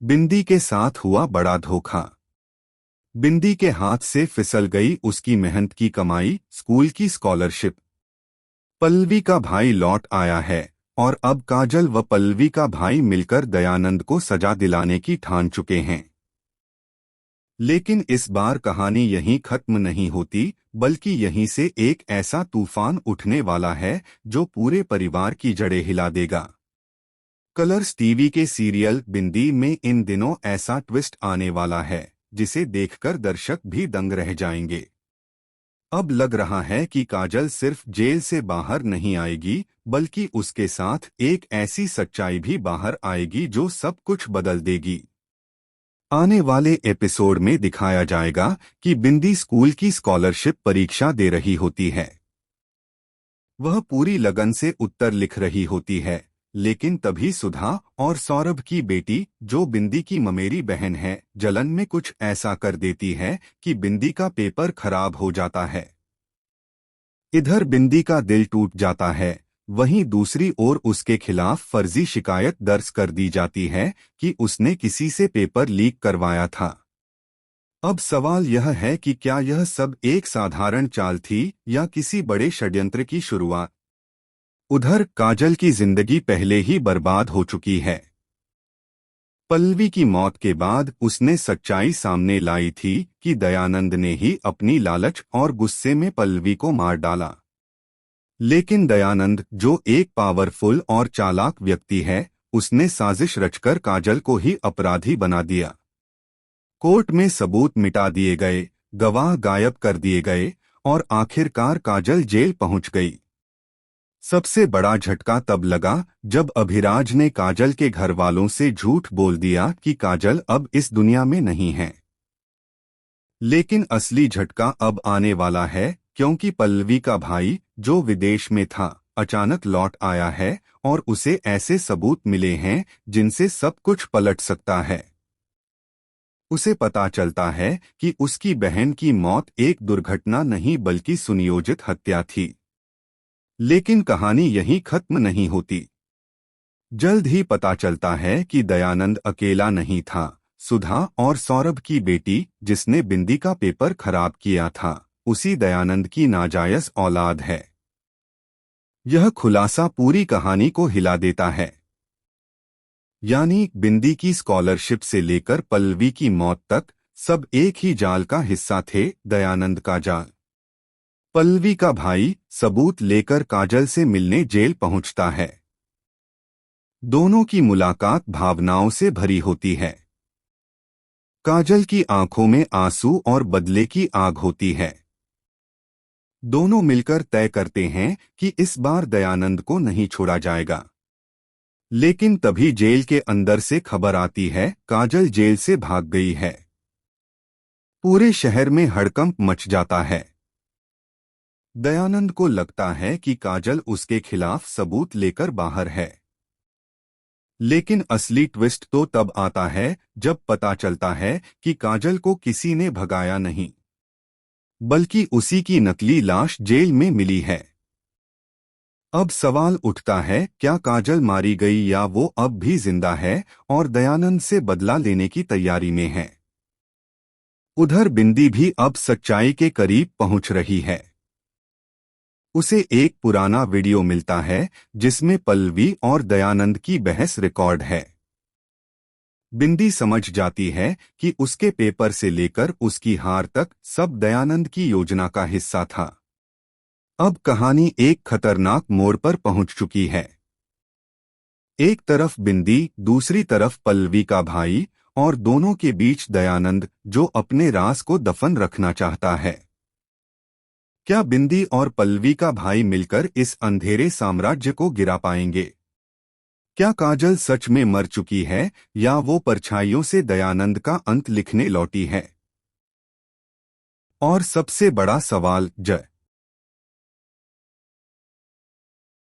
बिंदी के साथ हुआ बड़ा धोखा। बिंदी के हाथ से फिसल गई उसकी मेहनत की कमाई, स्कूल की स्कॉलरशिप। पल्लवी का भाई लौट आया है और अब काजल व पल्लवी का भाई मिलकर दयानंद को सजा दिलाने की ठान चुके हैं। लेकिन इस बार कहानी यहीं खत्म नहीं होती, बल्कि यहीं से एक ऐसा तूफान उठने वाला है जो पूरे परिवार की जड़ें हिला देगा। कलर्स टीवी के सीरियल बिंदी में इन दिनों ऐसा ट्विस्ट आने वाला है जिसे देखकर दर्शक भी दंग रह जाएंगे। अब लग रहा है कि काजल सिर्फ जेल से बाहर नहीं आएगी, बल्कि उसके साथ एक ऐसी सच्चाई भी बाहर आएगी जो सब कुछ बदल देगी। आने वाले एपिसोड में दिखाया जाएगा कि बिंदी स्कूल की स्कॉलरशिप परीक्षा दे रही होती है। वह पूरी लगन से उत्तर लिख रही होती है, लेकिन तभी सुधा और सौरभ की बेटी, जो बिंदी की ममेरी बहन है, जलन में कुछ ऐसा कर देती है कि बिंदी का पेपर खराब हो जाता है। इधर बिंदी का दिल टूट जाता है, वहीं दूसरी ओर उसके खिलाफ फर्जी शिकायत दर्ज कर दी जाती है कि उसने किसी से पेपर लीक करवाया था। अब सवाल यह है कि क्या यह सब एक साधारण चाल थी या किसी बड़े षड्यंत्र की शुरुआत। उधर काजल की जिंदगी पहले ही बर्बाद हो चुकी है। पल्लवी की मौत के बाद उसने सच्चाई सामने लाई थी कि दयानंद ने ही अपनी लालच और गुस्से में पल्लवी को मार डाला। लेकिन दयानंद, जो एक पावरफुल और चालाक व्यक्ति है, उसने साजिश रचकर काजल को ही अपराधी बना दिया। कोर्ट में सबूत मिटा दिए गए, गवाह गायब कर दिए गए और आखिरकार काजल जेल पहुंच गई। सबसे बड़ा झटका तब लगा जब अभिराज ने काजल के घर वालों से झूठ बोल दिया कि काजल अब इस दुनिया में नहीं है। लेकिन असली झटका अब आने वाला है, क्योंकि पल्लवी का भाई, जो विदेश में था, अचानक लौट आया है और उसे ऐसे सबूत मिले हैं जिनसे सब कुछ पलट सकता है। उसे पता चलता है कि उसकी बहन की मौत एक दुर्घटना नहीं बल्कि सुनियोजित हत्या थी। लेकिन कहानी यहीं खत्म नहीं होती। जल्द ही पता चलता है कि दयानंद अकेला नहीं था। सुधा और सौरभ की बेटी, जिसने बिंदी का पेपर खराब किया था, उसी दयानंद की नाजायज औलाद है। यह खुलासा पूरी कहानी को हिला देता है। यानी बिंदी की स्कॉलरशिप से लेकर पल्लवी की मौत तक सब एक ही जाल का हिस्सा थे, दयानंद का जाल। पल्लवी का भाई सबूत लेकर काजल से मिलने जेल पहुंचता है। दोनों की मुलाकात भावनाओं से भरी होती है। काजल की आंखों में आंसू और बदले की आग होती है। दोनों मिलकर तय करते हैं कि इस बार दयानंद को नहीं छोड़ा जाएगा। लेकिन तभी जेल के अंदर से खबर आती है, काजल जेल से भाग गई है। पूरे शहर में हड़कंप मच जाता है। दयानंद को लगता है कि काजल उसके खिलाफ सबूत लेकर बाहर है। लेकिन असली ट्विस्ट तो तब आता है जब पता चलता है कि काजल को किसी ने भगाया नहीं, बल्कि उसी की नकली लाश जेल में मिली है। अब सवाल उठता है, क्या काजल मारी गई या वो अब भी जिंदा है और दयानंद से बदला लेने की तैयारी में है। उधर बिंदी भी अब सच्चाई के करीब पहुंच रही है। उसे एक पुराना वीडियो मिलता है जिसमें पल्लवी और दयानंद की बहस रिकॉर्ड है। बिंदी समझ जाती है कि उसके पेपर से लेकर उसकी हार तक सब दयानंद की योजना का हिस्सा था। अब कहानी एक खतरनाक मोड़ पर पहुंच चुकी है। एक तरफ बिंदी, दूसरी तरफ पल्लवी का भाई, और दोनों के बीच दयानंद, जो अपने राज को दफन रखना चाहता है। क्या बिंदी और पल्लवी का भाई मिलकर इस अंधेरे साम्राज्य को गिरा पाएंगे? क्या काजल सच में मर चुकी है या वो परछाइयों से दयानंद का अंत लिखने लौटी है? और सबसे बड़ा सवाल,